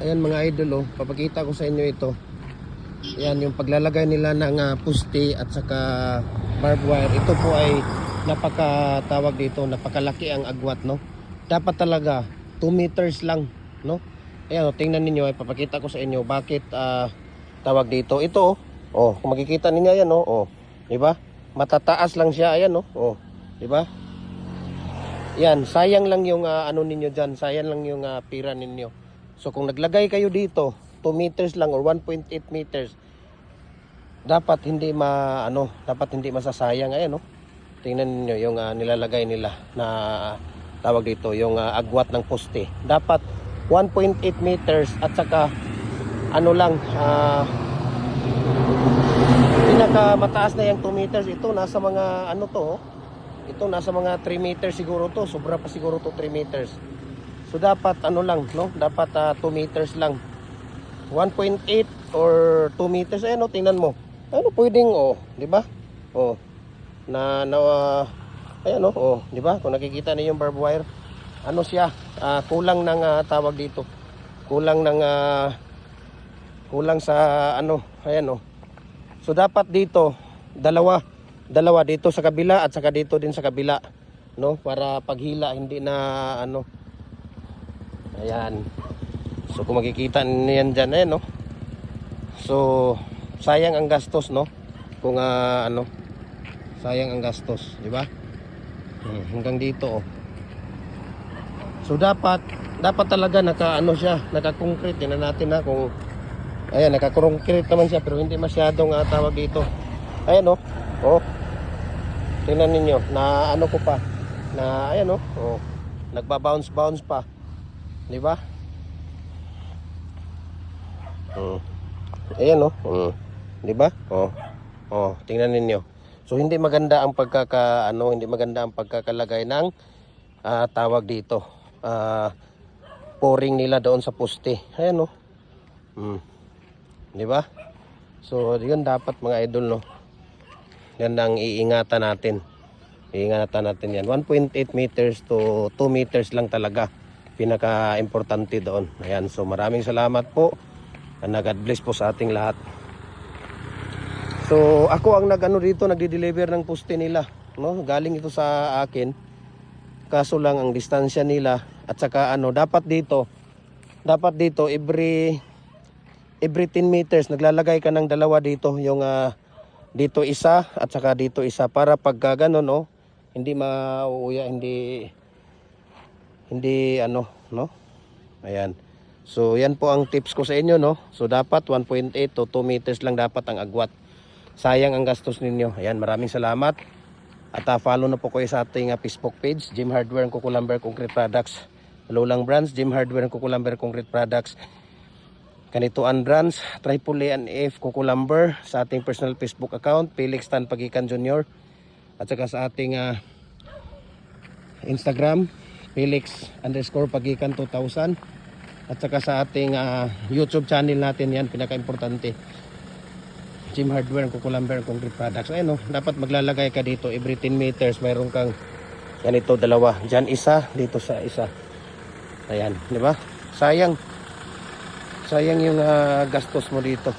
Ayan mga idol, oh, papakita ko sa inyo ito. Ayan yung paglalagay nila ng puste at saka barbed wire. Ito po ay napakatawag dito, napakalaki ang agwat, no. Dapat talaga 2 meters lang, no. Ayan, oh, tingnan niyo, ay papakita ko sa inyo bakit tawag dito. Ito, kung makikita niyo yan, di ba? Matataas lang siya, ayan, di ba? Yan, sayang lang yung ano ninyo diyan, sayang lang yung pira ninyo. So kung naglagay kayo dito 2 meters lang or 1.8 meters, dapat hindi dapat hindi masasayang. Ayan, tingnan niyo yung nilalagay nila na tawag dito, yung agwat ng poste. Dapat 1.8 meters at saka ano lang pinaka mataas na yung 2 meters. Ito nasa mga ano to, ito nasa mga 3 meters siguro to, sobra pa siguro to 3 meters. So dapat ano lang, no? Dapat 2 meters lang. 1.8 or 2 meters. Ayan, tingnan mo. Ano pwedeng, di ba? Ayan, di ba? Kung nakikita niyo yung barbed wire, ano siya? Kulang ng tawag dito. Kulang ng kulang sa ano, ayan, So dapat dito dalawa dito sa kabila at saka dito din sa kabila, no? Para paghila hindi na ano. Ayan. So kung makikita niyo yan dyan, no? So sayang ang gastos, no? Kung sayang ang gastos, di ba? Hanggang dito, So dapat talaga siya, naka-concrete. Tingnan natin kung ayan, naka-concrete naman siya pero hindi masyadong tawag dito. Ayan, tingnan niyo na ano ko pa na ayan, nagba-bounce pa. Di ba? Ayan, di ba? Tingnan ninyo. So hindi maganda ang hindi maganda ang pagkakalagay ng tawag dito. Pouring nila doon sa poste. Ayan, di ba? So yun dapat mga idol, no. Yan ang iingatan natin. Iingatan natin yan. 1.8 meters to 2 meters lang talaga. Pinaka-importante doon. Ayan, so maraming salamat po. And God bless po sa ating lahat. So ako ang dito, nagde-deliver ng poste nila, no? Galing ito sa akin. Kaso lang ang distansya nila at saka dapat dito every 10 meters naglalagay ka ng dalawa dito, yung dito isa at saka dito isa para pag gano'n, hindi mauuya, hindi no. Ayan. So yan po ang tips ko sa inyo, no. So dapat 1.8 to 2 meters lang dapat ang agwat. Sayang ang gastos ninyo. Ayan, maraming salamat. At follow na po kayo sa ating Facebook page, Jim Hardware and Kukulamber Concrete Products. Lolang Brands, Jim Hardware and Kukulamber Concrete Products. Kanituan Brands, Triple A and F Kukulamber. Sa ating personal Facebook account, Felix Tan Pagikan Jr. At saka sa ating Instagram, Felix_Pagikan 2000. At saka sa ating YouTube channel natin, yan pinaka-importante, Jim Hardware and Kukulamber Concrete Products. Ayun, dapat maglalagay ka dito every 10 meters, mayroon kang ganito dalawa. Diyan isa, dito sa isa. Ayan, di ba? Sayang yung gastos mo dito.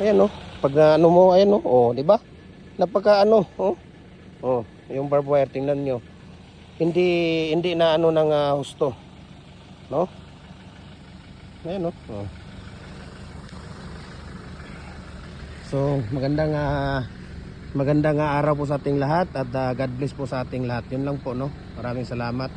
Ayan, pag mo, ayan, di ba? Napaka yung barbed wire, tingnan nyo. Hindi na ng husto, no? Ayan, So magandang araw po sa ating lahat at God bless po sa ating lahat. Yun lang po, no. Maraming salamat.